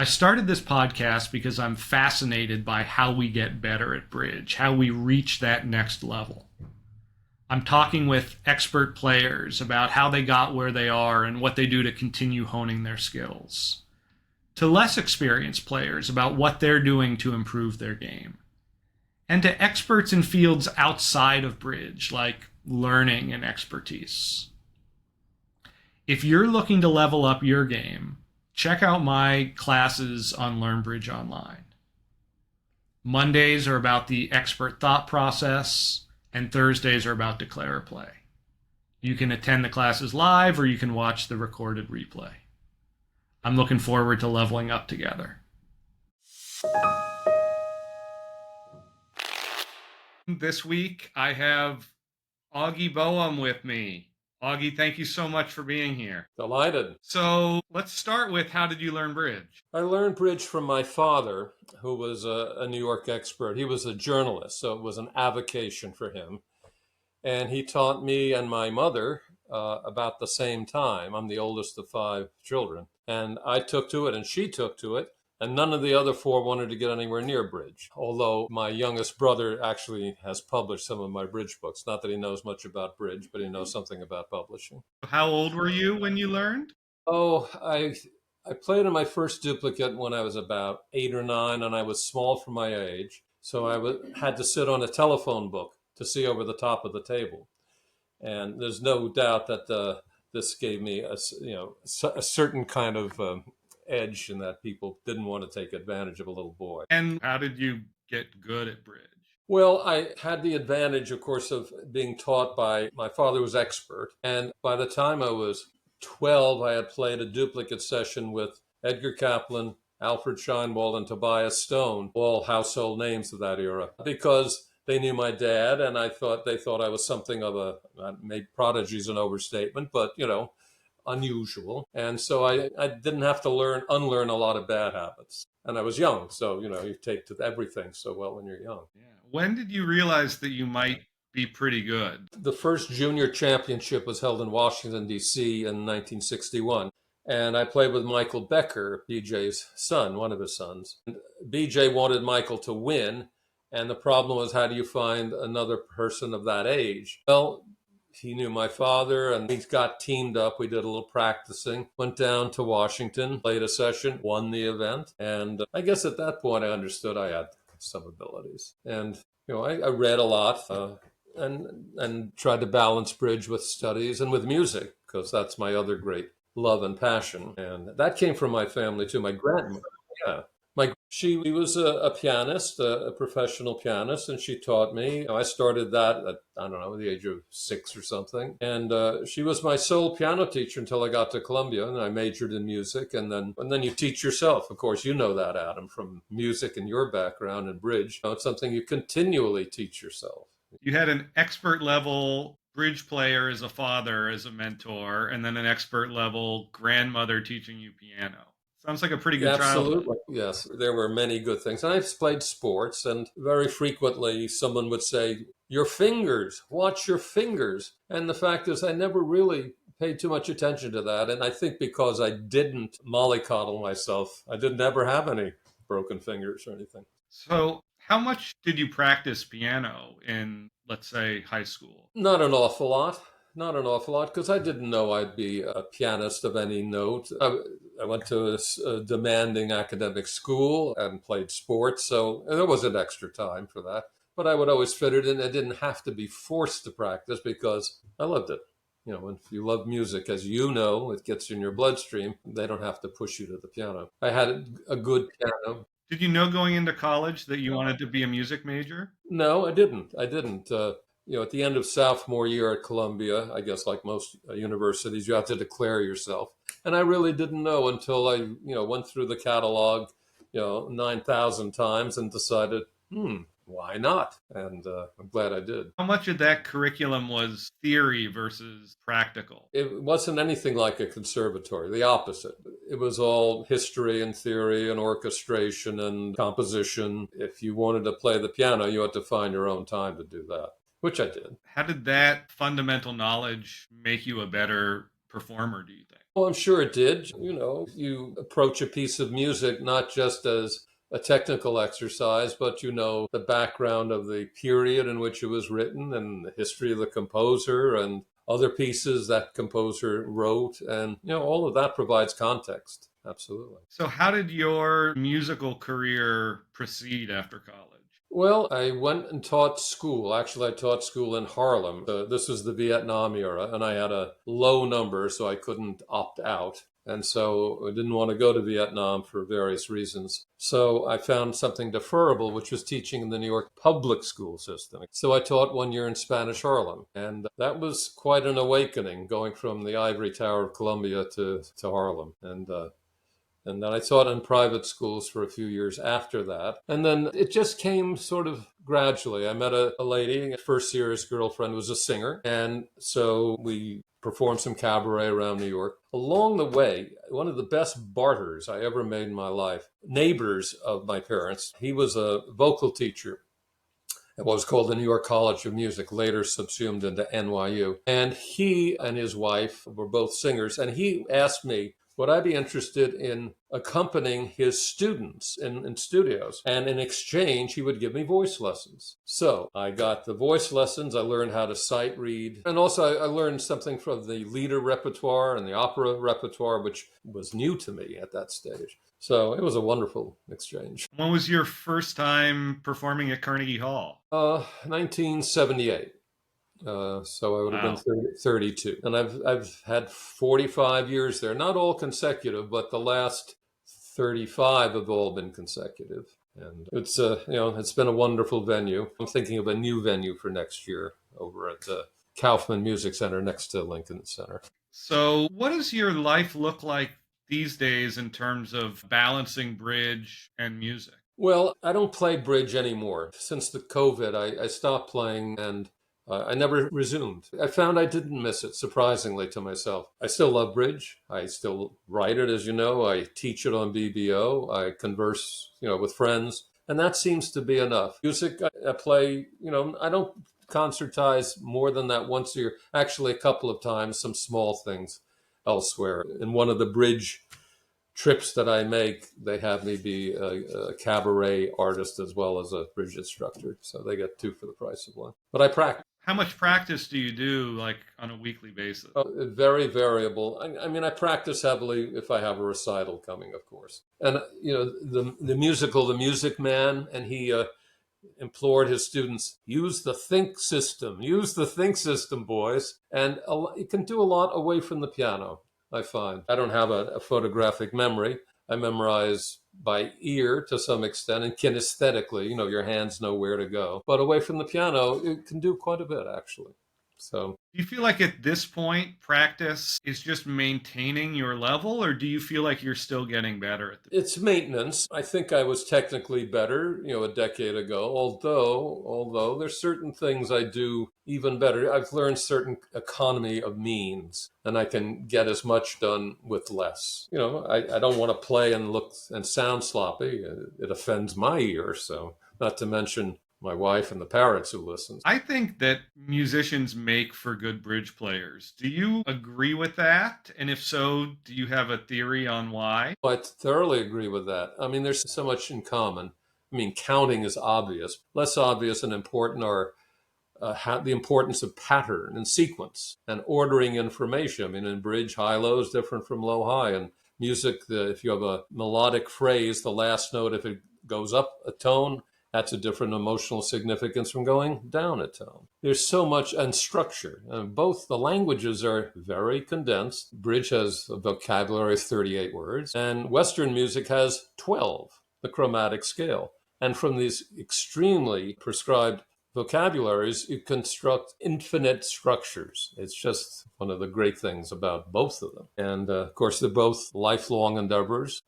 I started this podcast because I'm fascinated by how we get better at bridge, how we reach that next level. I'm talking with expert players about how they got where they are and what they do to continue honing their skills, to less experienced players about what they're doing to improve their game, and to experts in fields outside of bridge, like learning and expertise. If you're looking to level up your game, check out my classes on Learn Bridge Online. Mondays are about the expert thought process, and Thursdays are about declare or play. You can attend the classes live or you can watch the recorded replay. I'm looking forward to leveling up together. This week, I have Augie Boehm with me. Augie, thank you so much for being here. Delighted. So let's start with, how did you learn bridge? I learned bridge from my father, who was a New York expert. He was a journalist, so it was an avocation for him. And he taught me and my mother about the same time. I'm the oldest of 5 children. And I took to it and she took to it. And none of the other 4 wanted to get anywhere near bridge. Although my youngest brother actually has published some of my bridge books. Not that he knows much about bridge, but he knows something about publishing. How old were you when you learned? Oh, I played in my first duplicate when I was about 8 or 9, and I was small for my age. So had to sit on a telephone book to see over the top of the table. And there's no doubt that this gave me a certain kind of edge in that people didn't want to take advantage of a little boy. And how did you get good at bridge? Well, I had the advantage, of course, of being taught by my father was expert. And by the time I was 12, I had played a duplicate session with Edgar Kaplan, Alfred Scheinwald, and Tobias Stone, all household names of that era, because they knew my dad, and they thought I was something of maybe prodigy is an overstatement, but, unusual. And so I didn't have to unlearn a lot of bad habits. And I was young, so, you take to everything so well when you're young. Yeah. When did you realize that you might be pretty good? The first junior championship was held in Washington, D.C. in 1961. And I played with Michael Becker, BJ's son, one of his sons. And BJ wanted Michael to win. And the problem was, how do you find another person of that age? Well, he knew my father, and we got teamed up. We did a little practicing, went down to Washington, played a session, won the event. And I guess at that point, I understood I had some abilities. And, I read a lot and tried to balance bridge with studies and with music, because that's my other great love and passion. And that came from my family, too. My grandmother, yeah. She was a pianist, a professional pianist, and she taught me. I started that at, I don't know, the age of 6 or something. And she was my sole piano teacher until I got to Columbia, and I majored in music. And then you teach yourself. Of course, you know that, Adam, from music and your background in bridge. It's something you continually teach yourself. You had an expert level bridge player as a father, as a mentor, and then an expert level grandmother teaching you piano. Sounds like a pretty good childhood. Absolutely. Yes, there were many good things. And I've played sports, and very frequently someone would say, your fingers, watch your fingers. And the fact is, I never really paid too much attention to that. And I think because I didn't mollycoddle myself, I didn't ever have any broken fingers or anything. So how much did you practice piano in, let's say, high school? Not an awful lot. Not an awful lot, because I didn't know I'd be a pianist of any note. I went to a demanding academic school and played sports, so there wasn't extra time for that. But I would always fit it in. I didn't have to be forced to practice because I loved it. If you love music, as you know, it gets in your bloodstream. They don't have to push you to the piano. I had a good piano. Did you know going into college that you wanted to be a music major? No, I didn't. At the end of sophomore year at Columbia, I guess like most universities, you have to declare yourself. And I really didn't know until I, went through the catalog, 9,000 times and decided, why not? And I'm glad I did. How much of that curriculum was theory versus practical? It wasn't anything like a conservatory, the opposite. It was all history and theory and orchestration and composition. If you wanted to play the piano, you had to find your own time to do that, which I did. How did that fundamental knowledge make you a better performer, do you think? Well, I'm sure it did. You approach a piece of music not just as a technical exercise, but the background of the period in which it was written and the history of the composer and other pieces that composer wrote. And, all of that provides context. Absolutely. So, how did your musical career proceed after college? Well, I went and taught school. Actually, I taught school in Harlem. This was the Vietnam era, and I had a low number, so I couldn't opt out. And so I didn't want to go to Vietnam for various reasons. So I found something deferrable, which was teaching in the New York public school system. So I taught 1 year in Spanish Harlem. And that was quite an awakening, going from the ivory tower of Columbia to Harlem. And then I taught in private schools for a few years after that. And then it just came sort of gradually. I met a lady, first serious girlfriend, was a singer. And so we performed some cabaret around New York. Along the way, one of the best barters I ever made in my life, neighbors of my parents, he was a vocal teacher at what was called the New York College of Music, later subsumed into NYU. And he and his wife were both singers. And he asked me, would I be interested in accompanying his students in studios? And in exchange, he would give me voice lessons. So I got the voice lessons. I learned how to sight read. And also I learned something from the lieder repertoire and the opera repertoire, which was new to me at that stage. So it was a wonderful exchange. When was your first time performing at Carnegie Hall? 1978. So I would have been Wow. 32. And I've had 45 years there, not all consecutive, but the last 35 have all been consecutive. And it's been a wonderful venue. I'm thinking of a new venue for next year over at the Kaufman Music Center next to Lincoln Center. So, what does your life look like these days in terms of balancing bridge and music? Well, I don't play bridge anymore. Since the COVID, I stopped playing, and I never resumed. I found I didn't miss it, surprisingly to myself. I still love bridge. I still write it, as you know. I teach it on BBO. I converse, with friends. And that seems to be enough. Music, I play, I don't concertize more than that once a year. Actually, a couple of times, some small things elsewhere. In one of the bridge trips that I make, they have me be a cabaret artist as well as a bridge instructor. So they get two for the price of one. But I practice. How much practice do you do, like on a weekly basis? Very variable. I mean, I practice heavily if I have a recital coming, of course. And, the musical, The Music Man, and he implored his students, use the think system, boys. And you can do a lot away from the piano, I find. I don't have a photographic memory. I memorize by ear to some extent and kinesthetically, your hands know where to go. But away from the piano, it can do quite a bit, actually. So, Do you feel like at this point, practice is just maintaining your level, or do you feel like you're still getting better at the? it's maintenance. I think I was technically better, a decade ago, although there's certain things I do even better. I've learned certain economy of means, and I can get as much done with less. I don't want to play and look and sound sloppy. It offends my ear, so not to mention my wife and the parrots who listen. I think that musicians make for good bridge players. Do you agree with that? And if so, do you have a theory on why? I thoroughly agree with that. I mean, there's so much in common. I mean, counting is obvious. Less obvious and important are the importance of pattern and sequence and ordering information. I mean, in bridge, high-low is different from low-high. And music, if you have a melodic phrase, the last note, if it goes up a tone, that's a different emotional significance from going down a tone. There's so much, and structure. Both the languages are very condensed. Bridge has a vocabulary of 38 words, and Western music has 12, the chromatic scale. And from these extremely prescribed vocabularies, you construct infinite structures. It's just one of the great things about both of them. And of course, they're both lifelong endeavors.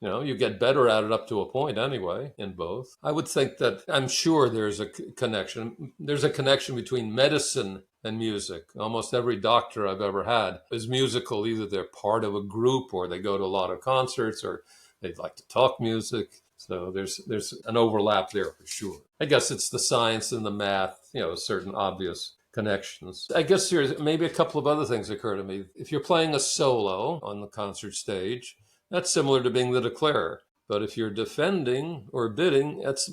You get better at it up to a point anyway in both. I would think that I'm sure there's a connection. There's a connection between medicine and music. Almost every doctor I've ever had is musical. Either they're part of a group or they go to a lot of concerts or they like to talk music. So there's an overlap there for sure. I guess it's the science and the math, certain obvious connections. I guess there's maybe a couple of other things occur to me. If you're playing a solo on the concert stage, that's similar to being the declarer. But if you're defending or bidding, that's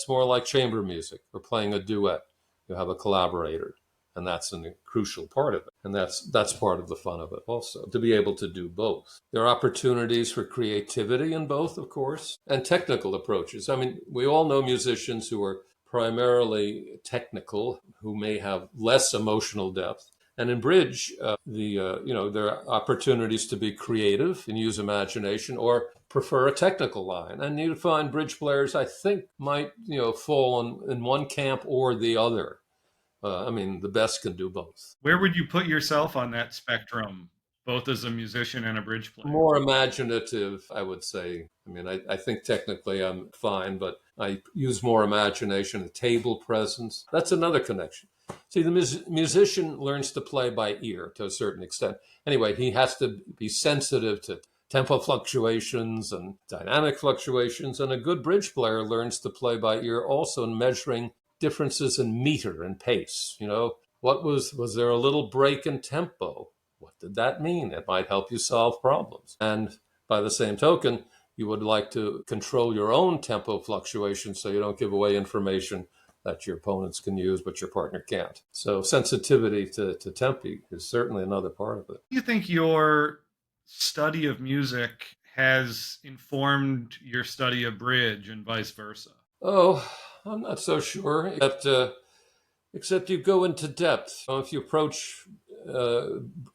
more like chamber music or playing a duet. You have a collaborator, and that's a crucial part of it. And that's part of the fun of it also, to be able to do both. There are opportunities for creativity in both, of course, and technical approaches. I mean, we all know musicians who are primarily technical, who may have less emotional depth. And in bridge, there are opportunities to be creative and use imagination, or prefer a technical line. And you find bridge players, I think, might fall in one camp or the other. The best can do both. Where would you put yourself on that spectrum, both as a musician and a bridge player? More imaginative, I would say. I think technically I'm fine, but I use more imagination and table presence. That's another connection. See, the musician learns to play by ear to a certain extent. Anyway, he has to be sensitive to tempo fluctuations and dynamic fluctuations. And a good bridge player learns to play by ear also in measuring differences in meter and pace. Was there a little break in tempo? What did that mean? It might help you solve problems. And by the same token, you would like to control your own tempo fluctuations so you don't give away information that your opponents can use, but your partner can't. So sensitivity to tempi is certainly another part of it. Do you think your study of music has informed your study of bridge and vice versa? Oh, I'm not so sure. Except you go into depth. If you approach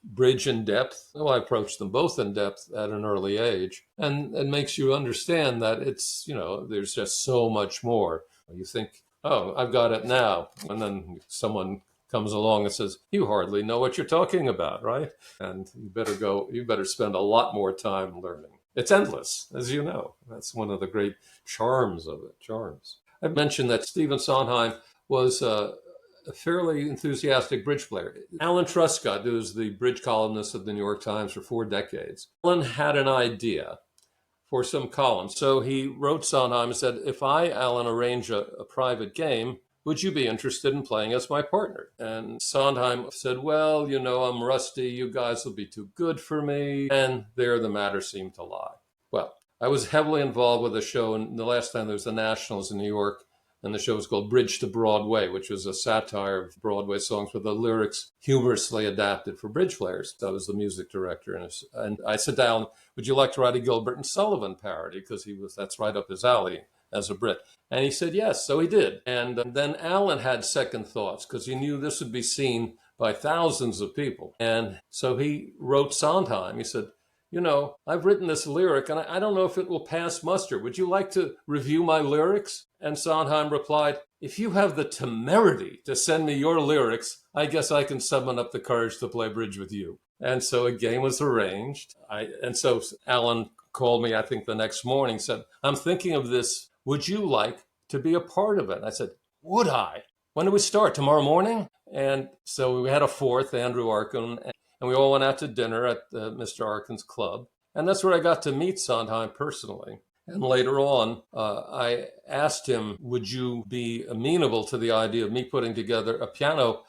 bridge in depth, I approached them both in depth at an early age, and it makes you understand that it's, there's just so much more. You think, oh, I've got it now. And then someone comes along and says, you hardly know what you're talking about, right? And you better spend a lot more time learning. It's endless, as you know. That's one of the great charms of it, I mentioned that Stephen Sondheim was a fairly enthusiastic bridge player. Alan Truscott, who was the bridge columnist of the New York Times for 4 decades, Alan had an idea for some columns. So he wrote Sondheim and said, if I, Alan, arrange a private game, would you be interested in playing as my partner? And Sondheim said, well, I'm rusty. You guys will be too good for me. And there the matter seemed to lie. Well, I was heavily involved with a show, and the last time there was the Nationals in New York, and the show was called Bridge to Broadway, which was a satire of Broadway songs with the lyrics humorously adapted for bridge players. I was the music director. And I said to Alan, would you like to write a Gilbert and Sullivan parody? Because that's right up his alley as a Brit. And he said yes, so he did. And then Alan had second thoughts because he knew this would be seen by thousands of people. And so he wrote Sondheim. He said, I've written this lyric, and I don't know if it will pass muster. Would you like to review my lyrics? And Sondheim replied, if you have the temerity to send me your lyrics, I guess I can summon up the courage to play bridge with you. And so a game was arranged. And so Alan called me, I think, the next morning, said, I'm thinking of this. Would you like to be a part of it? I said, would I? When do we start? Tomorrow morning? And so we had a fourth, Andrew Arkin, and we all went out to dinner at Mr. Arkin's club. And that's where I got to meet Sondheim personally. And later on, I asked him, would you be amenable to the idea of me putting together a piano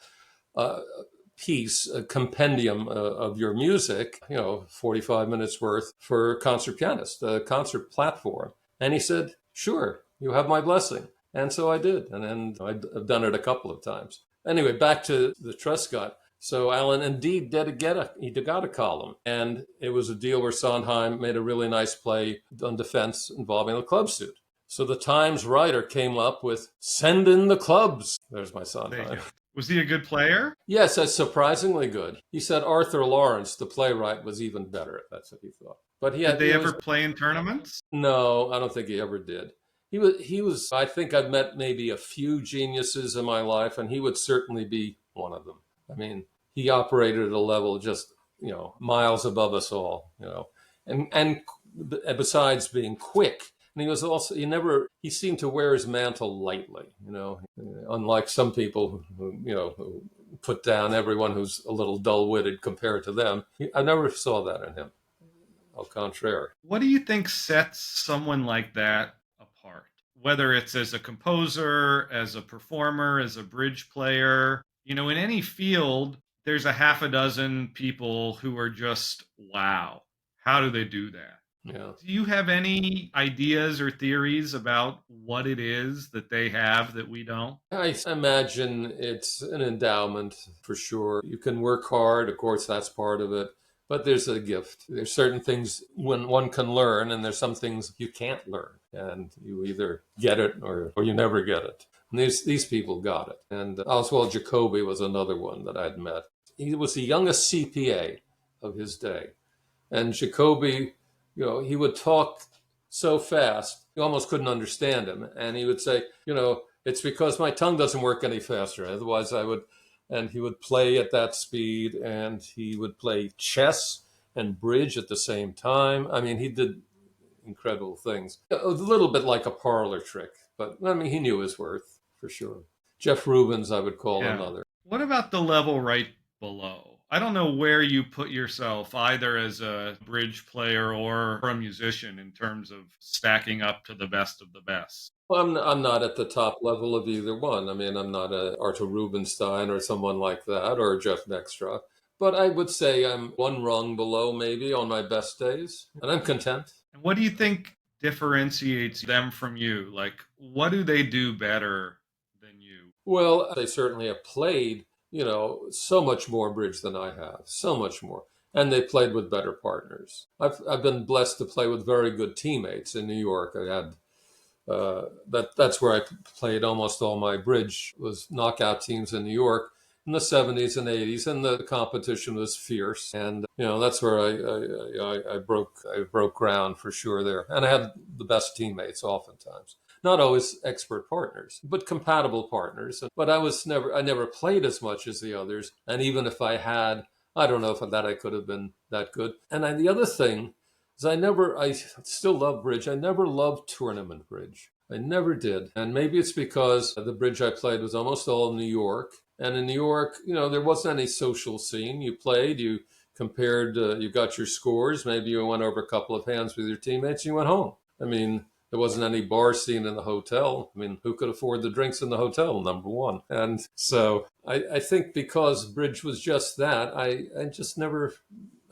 piece, a compendium of your music, 45 minutes worth for concert pianist, a concert platform? And he said, sure, you have my blessing. And so I did. And then I've done it a couple of times. Anyway, back to the Truscott. So Alan indeed did got a column, and it was a deal where Sondheim made a really nice play on defense involving a club suit. So the Times writer came up with, send in the clubs. There's my Sondheim. Was he a good player? Yes, that's surprisingly good. He said Arthur Lawrence, the playwright, was even better. That's what he thought. But did they ever play in tournaments? No, I don't think he ever did. He was, I think I've met maybe a few geniuses in my life, and he would certainly be one of them. He operated at a level just, miles above us all, and besides being quick. And he was also, he seemed to wear his mantle lightly, unlike some people who put down everyone who's a little dull-witted compared to them. I never saw that in him. Au contraire. What do you think sets someone like that apart? Whether it's as a composer, as a performer, as a bridge player, In any field, there's a half a dozen people who are just, wow, how do they do that? Yeah. Do you have any ideas or theories about what it is that they have that we don't? I imagine it's an endowment for sure. You can work hard, of course, that's part of it, but there's a gift. There's certain things when one can learn, and there's some things you can't learn, and you either get it or you never get it. And these people got it. And Oswald Jacoby was another one that I'd met. He was the youngest CPA of his day. And Jacoby, he would talk so fast, you almost couldn't understand him. And he would say, it's because my tongue doesn't work any faster. Otherwise, I would. And he would play at that speed, and he would play chess and bridge at the same time. I mean, he did incredible things. A little bit like a parlor trick, but I mean, he knew his worth for sure. Jeff Rubens, I would call Yeah. another. What about the level right below? I don't know where you put yourself, either as a bridge player or a musician, in terms of stacking up to the best of the best. Well, I'm not at the top level of either one. I mean, I'm not a Arthur Rubinstein or someone like that, or Jeff Nextra. But I would say I'm one rung below, maybe, on my best days, and I'm content. And what do you think differentiates them from you? Like, what do they do better than you? Well, they certainly have played, so much more bridge than I have, so much more. And they played with better partners. I've been blessed to play with very good teammates in New York. I had that's where I played almost all my bridge, was knockout teams in New York in the 70s and 80s, and the competition was fierce. And that's where I broke ground for sure there. And I had the best teammates oftentimes. Not always expert partners, but compatible partners. But I never played as much as the others. And even if I had, I don't know if I could have been that good. And the other thing is I still love bridge. I never loved tournament bridge. I never did. And maybe it's because the bridge I played was almost all in New York. And in New York, there wasn't any social scene. You played, you compared, you got your scores. Maybe you went over a couple of hands with your teammates and you went home. I mean, there wasn't any bar scene in the hotel. I mean, who could afford the drinks in the hotel, number one? And so I think because bridge was just that, I just never,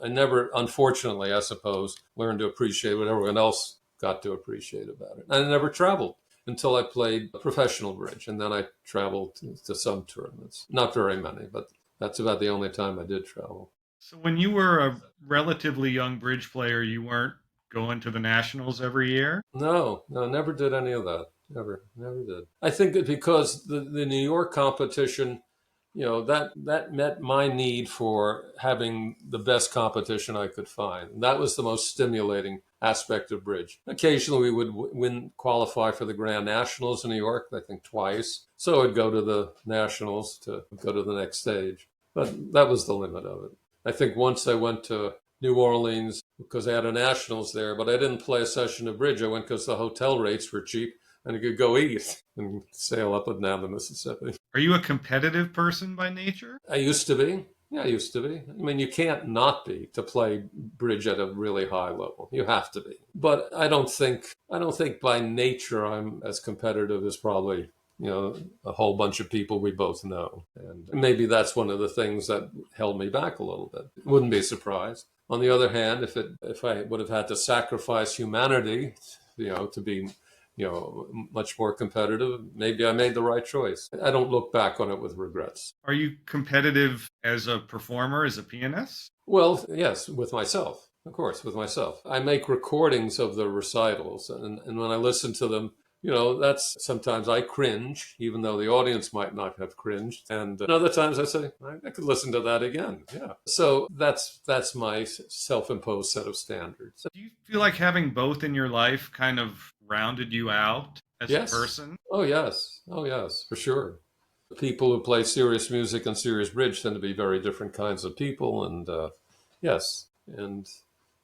unfortunately, I suppose, learned to appreciate what everyone else got to appreciate about it. And I never traveled until I played professional bridge. And then I traveled to some tournaments. Not very many, but that's about the only time I did travel. So, when you were a relatively young bridge player, you weren't going to the nationals every year? No, never did any of that. Never did. I think that because the New York competition, that met my need for having the best competition I could find. That was the most stimulating aspect of bridge. Occasionally we would qualify for the Grand Nationals in New York, I think twice. So I'd go to the Nationals to go to the next stage. But that was the limit of it. I think once I went to New Orleans because I had a Nationals there, but I didn't play a session of bridge. I went because the hotel rates were cheap and I could go eat and sail up and down the Mississippi. Are you a competitive person by nature? I used to be. Yeah, I used to be. I mean, you can't not be to play bridge at a really high level. You have to be. But I don't think by nature I'm as competitive as probably, a whole bunch of people we both know. And maybe that's one of the things that held me back a little bit. Wouldn't be surprised. On the other hand, if I would have had to sacrifice humanity, to be much more competitive, maybe I made the right choice. I don't look back on it with regrets. Are you competitive as a performer, as a pianist? Well, yes, with myself, of course, with myself. I make recordings of the recitals, and when I listen to them, that's sometimes I cringe, even though the audience might not have cringed. And other times I say, I could listen to that again. Yeah. So that's my self-imposed set of standards. Do you feel like having both in your life kind of rounded you out as a person? Oh, yes. Oh, yes, for sure. People who play serious music and serious bridge tend to be very different kinds of people. And yes, and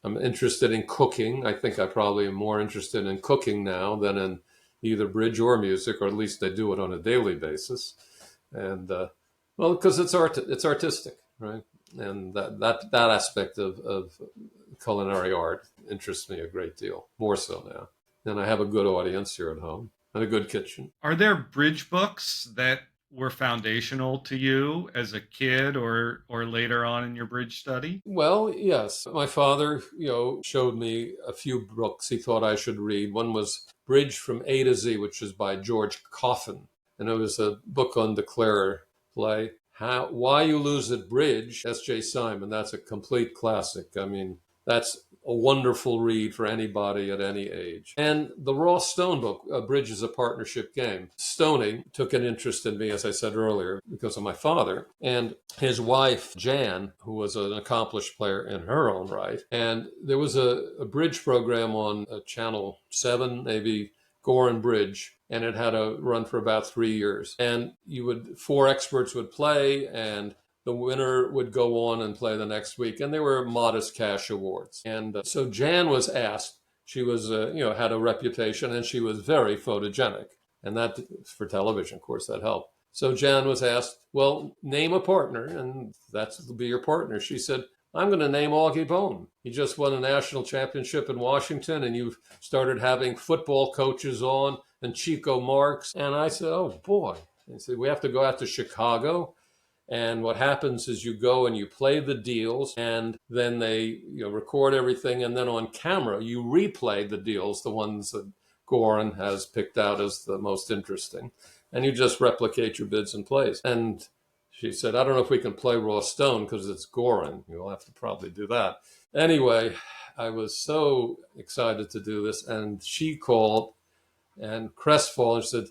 I'm interested in cooking. I think I probably am more interested in cooking now than in either bridge or music, or at least I do it on a daily basis. And because it's artistic, right? And that aspect of culinary art interests me a great deal, more so now. And I have a good audience here at home and a good kitchen. Are there bridge books that were foundational to you as a kid or later on in your bridge study? Well, yes. My father, showed me a few books he thought I should read. One was Bridge from A to Z, which is by George Coffin. And it was a book on declare play. Why You Lose at Bridge, S.J. Simon. That's a complete classic. I mean, that's a wonderful read for anybody at any age. And the Ross Stone book, Bridge is a Partnership Game. Stoney took an interest in me, as I said earlier, because of my father and his wife, Jan, who was an accomplished player in her own right. And there was a bridge program on Channel 7, maybe Gorin Bridge, and it had a run for about 3 years. And four experts would play, and the winner would go on and play the next week, and there were modest cash awards. And so Jan was asked. She was, had a reputation, and she was very photogenic, and that for television, of course, that helped. So Jan was asked, "Well, name a partner, and that'll be your partner." She said, "I'm going to name Augie Boehm. He just won a national championship in Washington, and you've started having football coaches on, and Chico Marx." And I said, "Oh boy!" And said, "We have to go out to Chicago." And what happens is you go and you play the deals, and then they record everything, and then on camera you replay the deals, the ones that Gorin has picked out as the most interesting, and you just replicate your bids and plays. And she said, "I don't know if we can play Ross Stone because it's Gorin. You'll have to probably do that." Anyway, I was so excited to do this, and she called and crestfallen said,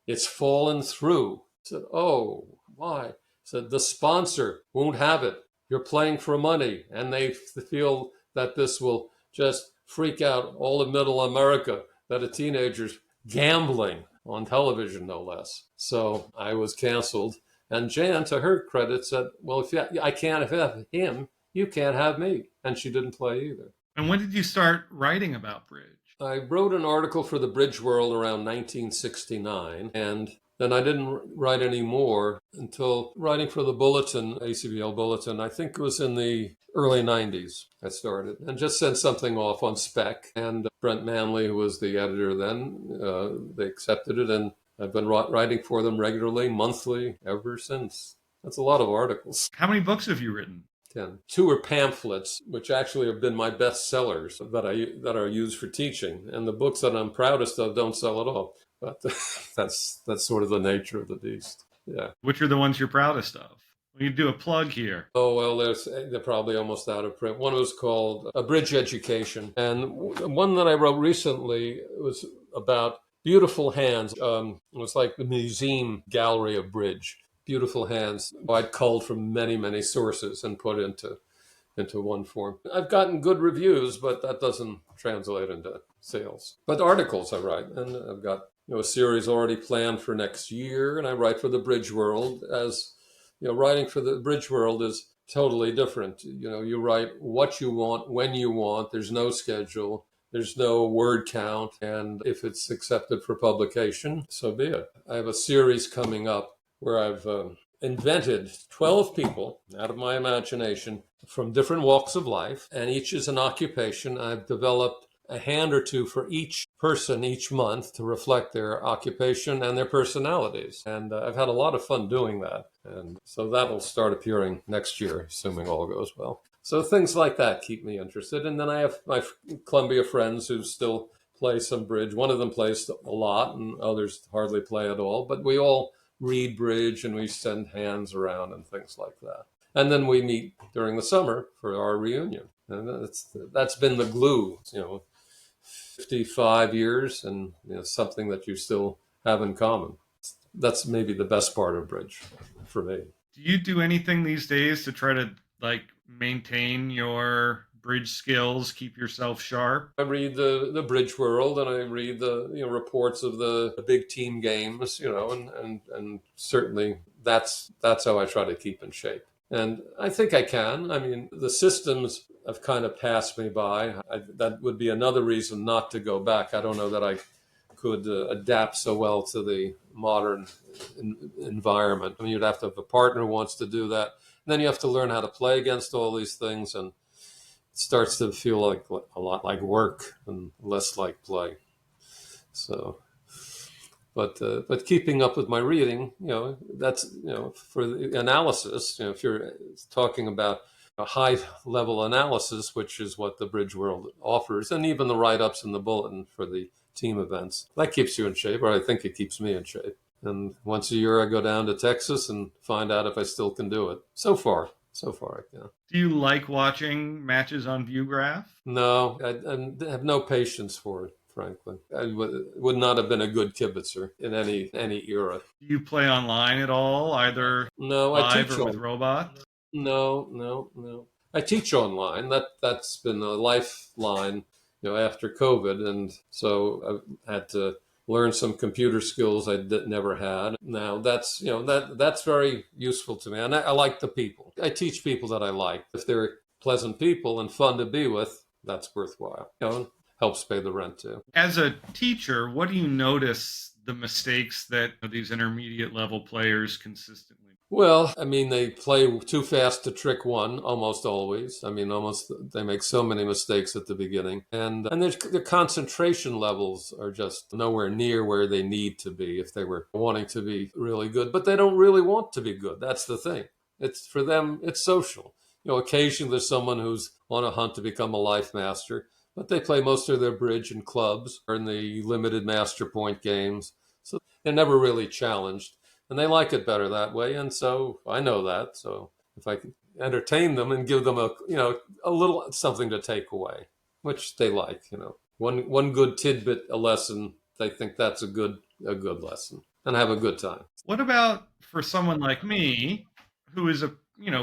"It's fallen through." I said, "Oh, why?" Said, "The sponsor won't have it. You're playing for money, and they feel that this will just freak out all of middle America, that a teenager's gambling on television, no less." So I was canceled. And Jan, to her credit, said, "Well, if I can't have him, you can't have me." And she didn't play either. And when did you start writing about bridge? I wrote an article for the Bridge World around 1969, and then I didn't write any more until writing for the Bulletin, ACBL Bulletin. I think it was in the early 90s I started, and just sent something off on spec. And Brent Manley, who was the editor then, they accepted it, and I've been writing for them regularly, monthly, ever since. That's a lot of articles. How many books have you written? 10. 2 are pamphlets, which actually have been my best sellers that are used for teaching. And the books that I'm proudest of don't sell at all. But that's sort of the nature of the beast. Yeah. Which are the ones you're proudest of? We can do a plug here. Oh, well, they're probably almost out of print. One was called A Bridge Education. And one that I wrote recently was about beautiful hands. It was like the museum gallery of bridge. Beautiful hands I'd culled from many, many sources and put into one form. I've gotten good reviews, but that doesn't translate into sales. But articles I write, and I've got a series already planned for next year, and I write for the Bridge World. As writing for the Bridge World is totally different. You write what you want, when you want. There's no schedule. There's no word count. And if it's accepted for publication, so be it. I have a series coming up where I've invented 12 people out of my imagination from different walks of life, and each is an occupation. I've developed a hand or two for each person each month to reflect their occupation and their personalities. And I've had a lot of fun doing that. And so that'll start appearing next year, assuming all goes well. So things like that keep me interested. And then I have my Columbia friends who still play some bridge. One of them plays a lot, and others hardly play at all. But we all read bridge, and we send hands around and things like that. And then we meet during the summer for our reunion. And that's been the glue, 55 years, and something that you still have in common. That's maybe the best part of bridge for me. Do you do anything these days to try to maintain your bridge skills, keep yourself sharp? I read the Bridge World, and I read the reports of the big team games, and certainly that's how I try to keep in shape. And I think I can. I mean, the systems have kind of passed me by. That would be another reason not to go back. I don't know that I could adapt so well to the modern environment. I mean, you'd have to have a partner who wants to do that. And then you have to learn how to play against all these things, and it starts to feel like a lot like work and less like play. So, But keeping up with my reading, that's for the analysis. If you're talking about a high level analysis, which is what the Bridge World offers, and even the write ups in the bulletin for the team events, that keeps you in shape, or I think it keeps me in shape. And once a year, I go down to Texas and find out if I still can do it. So far, I can. Do you like watching matches on Viewgraph? No, I have no patience for it. Frankly, I would not have been a good kibitzer in any era. Do you play online at all, either No, I live teach or with on. robots? No. I teach online. That's been a lifeline, after COVID, and so I had to learn some computer skills never had. Now that's very useful to me, and I like the people. I teach people that I like. If they're pleasant people and fun to be with, that's worthwhile. Helps pay the rent too. As a teacher, what do you notice the mistakes that these intermediate level players consistently? Well, I mean, they play too fast to trick one almost always. I mean, almost they make so many mistakes at the beginning, and their concentration levels are just nowhere near where they need to be if they were wanting to be really good. But they don't really want to be good. That's the thing. It's for them. It's social. Occasionally there's someone who's on a hunt to become a life master, but they play most of their bridge in clubs or in the limited master point games, so they're never really challenged. And they like it better that way, and so I know that. So if I can entertain them and give them a little something to take away, which they like, one good tidbit, a lesson, they think that's a good lesson, and have a good time. What about for someone like me, who is a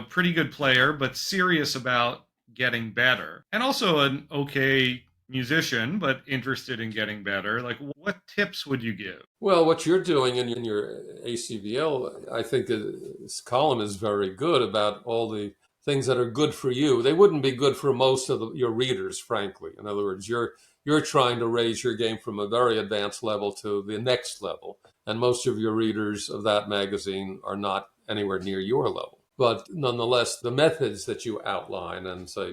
pretty good player but serious about getting better, and also an okay musician but interested in getting better? Like, what tips would you give? Well, what you're doing in your ACVL, I think this column is very good about all the things that are good for you. They wouldn't be good for most of your readers, frankly. In other words, you're trying to raise your game from a very advanced level to the next level, and most of your readers of that magazine are not anywhere near your level. But nonetheless, the methods that you outline and say,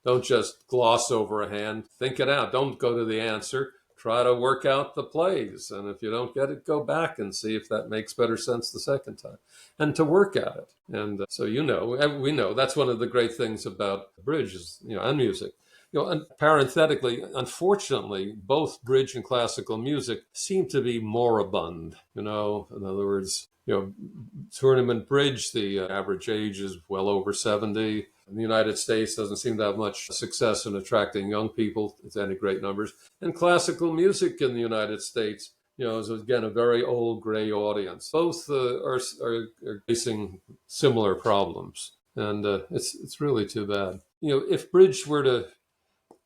don't just gloss over a hand, think it out. Don't go to the answer. Try to work out the plays. And if you don't get it, go back and see if that makes better sense the second time. And to work at it. And so, we know that's one of the great things about bridge is, and music. And parenthetically, unfortunately, both bridge and classical music seem to be moribund. In other words, tournament bridge, the average age is well over 70. In the United States, doesn't seem to have much success in attracting young people to any great numbers. And classical music in the United States, is again a very old gray audience. Both are facing similar problems, and it's really too bad. If bridge were to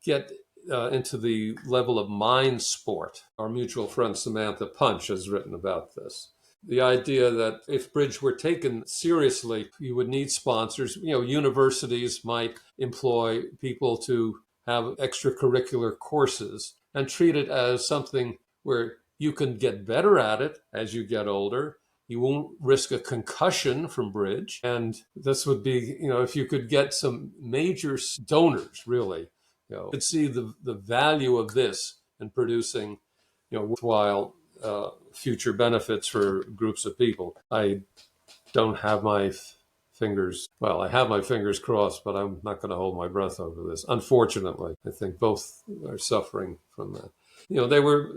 get into the level of mind sport, our mutual friend Samantha Punch has written about this. The idea that if bridge were taken seriously, you would need sponsors. Universities might employ people to have extracurricular courses and treat it as something where you can get better at it as you get older. You won't risk a concussion from bridge. And this would be, if you could get some major donors, really, could see the value of this in producing, worthwhile future benefits for groups of people. I don't have my fingers, well, I have my fingers crossed, but I'm not going to hold my breath over this. Unfortunately, I think both are suffering from that. They were,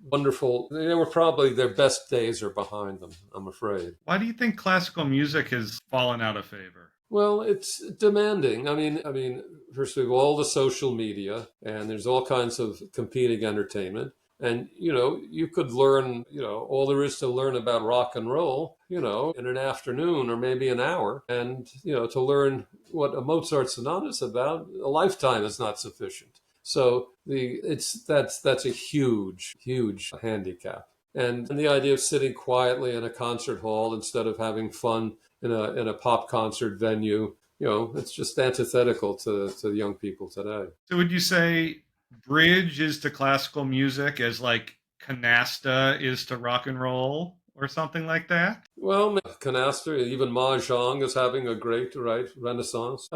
wonderful. They were probably their best days are behind them, I'm afraid. Why do you think classical music has fallen out of favor? Well, it's demanding. I mean, first of all the social media, and there's all kinds of competing entertainment. And, you could learn, all there is to learn about rock and roll, in an afternoon or maybe an hour. And, to learn what a Mozart sonata is about, a lifetime is not sufficient. So that's a huge, huge handicap. And the idea of sitting quietly in a concert hall instead of having fun in a pop concert venue, it's just antithetical to young people today. So would you say bridge is to classical music as like canasta is to rock and roll or something like that? Well, canasta. Even mahjong is having a great, right, renaissance.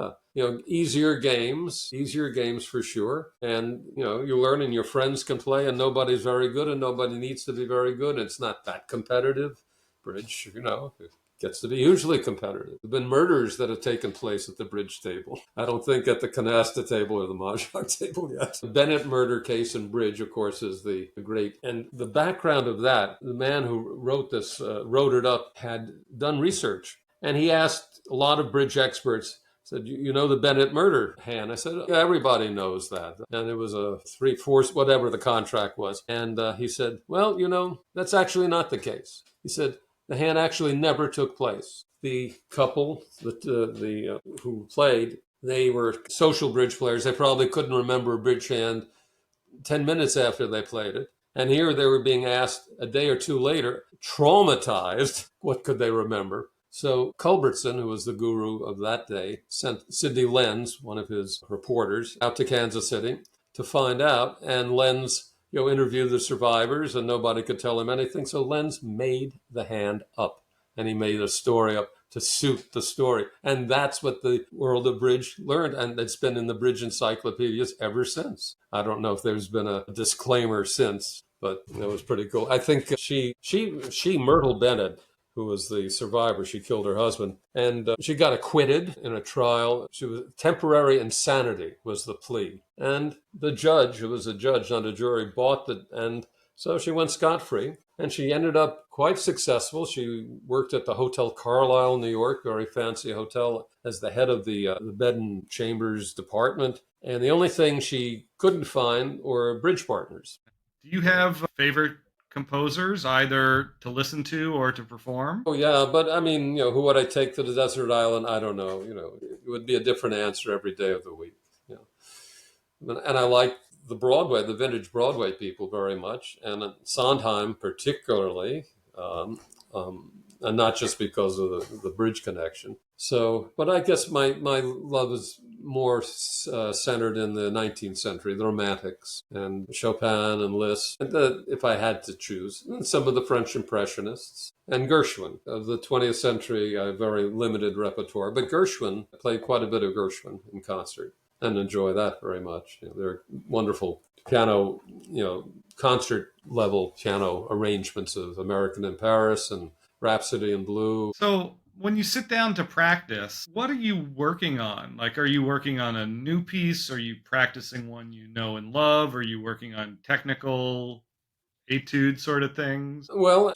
Easier games for sure. And, you learn and your friends can play and nobody's very good and nobody needs to be very good. It's not that competitive. Bridge, it gets to be hugely competitive. There have been murders that have taken place at the bridge table. I don't think at the canasta table or the mahjong table yet. The Bennett murder case in bridge, of course, is the great. And the background of that, the man who wrote wrote it up, had done research. And he asked a lot of bridge experts, said, you know the Bennett murder hand? I said, yeah, everybody knows that. And it was a 3/4, whatever the contract was. And he said, well, that's actually not the case. He said, the hand actually never took place. The couple who played, they were social bridge players. They probably couldn't remember a bridge hand 10 minutes after they played it. And here they were being asked a day or two later, traumatized, what could they remember? So Culbertson, who was the guru of that day, sent Sidney Lenz, one of his reporters, out to Kansas City to find out. And Lenz interviewed the survivors and nobody could tell him anything. So Lenz made the hand up and he made a story up to suit the story. And that's what the world of bridge learned. And it's been in the bridge encyclopedias ever since. I don't know if there's been a disclaimer since, but that was pretty cool. I think she Myrtle Bennett, who was the survivor, she killed her husband, and she got acquitted in a trial. She was temporary insanity was the plea, and the judge, who was a judge, not a jury, bought it, and so she went scot-free, and she ended up quite successful. She worked at the Hotel Carlisle, New York, very fancy hotel, as the head of the bed and chambers department, and the only thing she couldn't find were bridge partners. Do you have favorite composers either to listen to or to perform? Oh yeah, but I mean, who would I take to the desert island? I don't know. It would be a different answer every day of the week. And I like the vintage Broadway people very much, and Sondheim particularly, and not just because of the bridge connection. So, but I guess my love is more centered in the 19th century, the Romantics, and Chopin and Liszt, and if I had to choose, and some of the French Impressionists, and Gershwin. Of the 20th century, I have very limited repertoire, but Gershwin, I played quite a bit of Gershwin in concert and enjoy that very much. They're wonderful piano, concert level piano arrangements of American in Paris and Rhapsody in Blue. So when you sit down to practice, what are you working on? Like, are you working on a new piece? Are you practicing one you know and love? Are you working on technical etude sort of things? Well,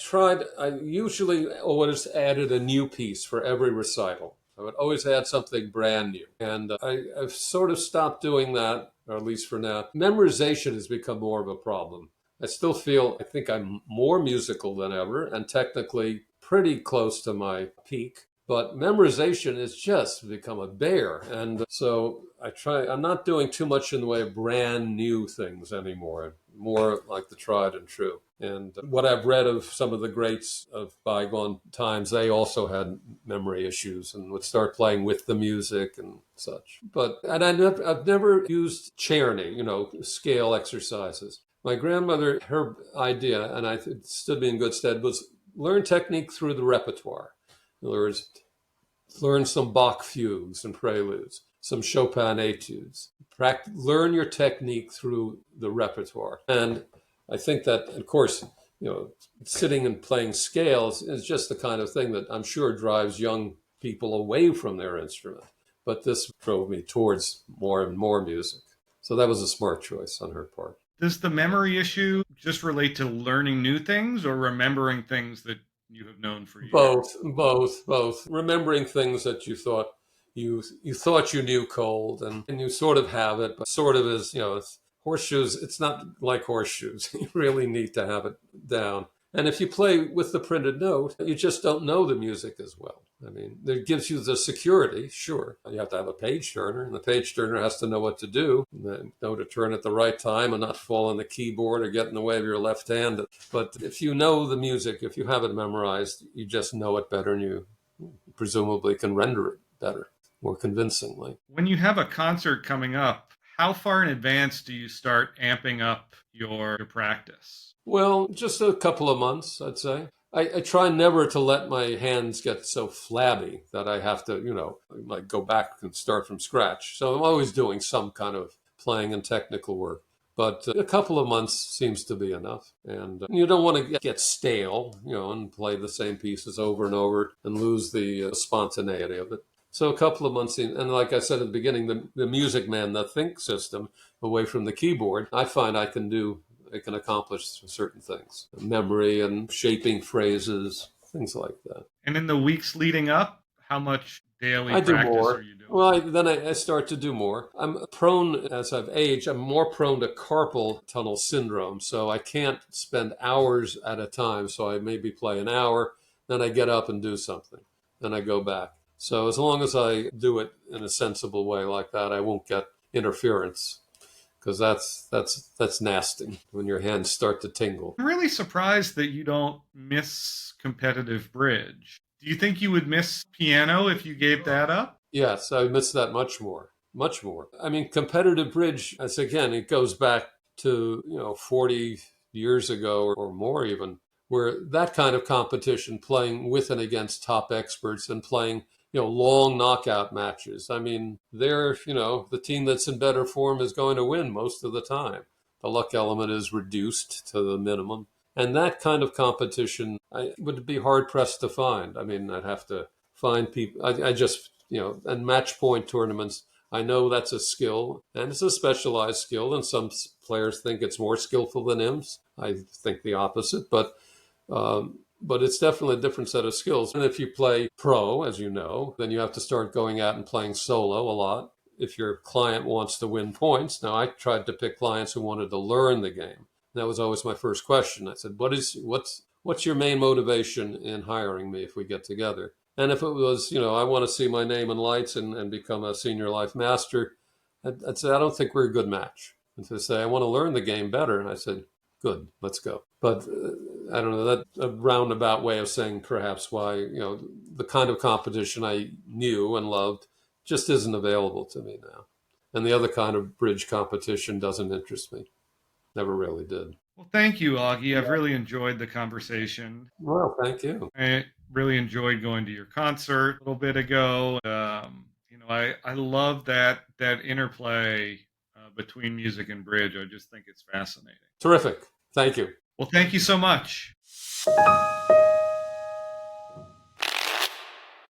I usually always added a new piece for every recital. I would always add something brand new. And I've sort of stopped doing that, or at least for now. Memorization has become more of a problem. I think I'm more musical than ever and technically pretty close to my peak. But memorization has just become a bear. And so I'm not doing too much in the way of brand new things anymore, more like the tried and true. And what I've read of some of the greats of bygone times, they also had memory issues and would start playing with the music and such. I've never used Czerny, scale exercises. My grandmother, her idea, and I think it stood me in good stead, was learn technique through the repertoire. In other words, learn some Bach fugues and preludes, some Chopin etudes. Learn your technique through the repertoire. And I think that, of course, sitting and playing scales is just the kind of thing that I'm sure drives young people away from their instrument. But this drove me towards more and more music. So that was a smart choice on her part. Does the memory issue just relate to learning new things or remembering things that you have known for years? Both. Remembering things that you thought you knew cold, and you sort of have it, but sort of is, horseshoes. It's not like horseshoes. You really need to have it down. And if you play with the printed note, you just don't know the music as well. I mean, it gives you the security, sure. You have to have a page turner, and the page turner has to know what to do, know to turn at the right time and not fall on the keyboard or get in the way of your left hand. But if you know the music, if you have it memorized, you just know it better, and you presumably can render it better, more convincingly. When you have a concert coming up, how far in advance do you start amping up your practice? Well, just a couple of months, I'd say. I try never to let my hands get so flabby that I have to, like go back and start from scratch. So I'm always doing some kind of playing and technical work. But a couple of months seems to be enough. And you don't want to get stale, and play the same pieces over and over and lose the spontaneity of it. So a couple of months in, and like I said at the beginning, the Music Man, the Think system, away from the keyboard, I find I can accomplish certain things, memory and shaping phrases, things like that. And in the weeks leading up, how much daily I do practice are more. you doing? Well, then I start to do more. I'm prone, as I've aged, I'm more prone to carpal tunnel syndrome. So I can't spend hours at a time. So I maybe play an hour, then I get up and do something, then I go back. So as long as I do it in a sensible way like that, I won't get interference, because that's nasty when your hands start to tingle. I'm really surprised that you don't miss competitive bridge. Do you think you would miss piano if you gave that up? Yes, I miss that much more, much more. I mean, competitive bridge, as again, it goes back to, 40 years ago or more even, where that kind of competition, playing with and against top experts and playing, long knockout matches. I mean, the team that's in better form is going to win most of the time. The luck element is reduced to the minimum. And that kind of competition, I would be hard pressed to find. I mean, I'd have to find people. I just, and match point tournaments, I know that's a skill, and it's a specialized skill, and some players think it's more skillful than IMS. I think the opposite, but it's definitely a different set of skills. And if you play pro, as you know, then you have to start going out and playing solo a lot. If your client wants to win points, now I tried to pick clients who wanted to learn the game. That was always my first question. I said, what's your main motivation in hiring me if we get together? And if it was, I want to see my name in lights and become a senior life master, I'd say, I don't think we're a good match. And to say, I want to learn the game better. And I said, good, let's go. But I don't know, that's a roundabout way of saying perhaps why, the kind of competition I knew and loved just isn't available to me now. And the other kind of bridge competition doesn't interest me. Never really did. Well, thank you, Augie. I've really enjoyed the conversation. Well, thank you. I really enjoyed going to your concert a little bit ago. I love that interplay between music and bridge. I just think it's fascinating. Terrific. Thank you. Well, thank you so much.